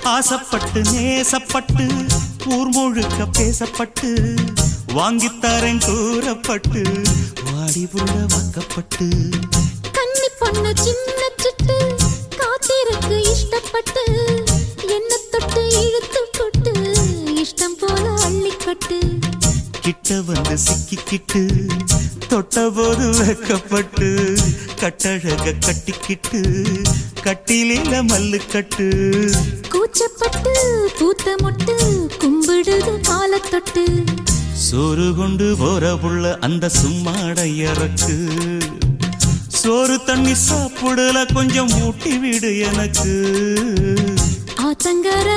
ஆசப்பட்டு நேசப்பட்டு ஊர் முழுக்க பேசப்பட்டு வாங்கித்தாரன் கூறப்பட்டு வாடி புள்ள வாக்கப்பட்டு கன்னி பொண்ணு சின்ன சிட்டு காத்திருக்கு இஷ்டப்பட்டு என்ன தொட்டு இழுத்து போட்டு இஷ்டம் போல அள்ளிக்கட்டு கிட்ட வந்து சிக்கிக்கிட்டு தொட்ட போது வைக்கப்பட்டு கட்டழக கட்டிக்கிட்டு கட்டிலில மல்லு கட்டு கூச்சப்பட்டு பூத்த மொட்டு கும்பிடுது மாலை தொட்டு சோறு கொண்டு போற புள்ள அந்த சும்மாடை இறக்கு சோறு தண்ணி சாப்பிடல கொஞ்சம் ஊட்டி விடு எனக்கு ஆத்தங்கர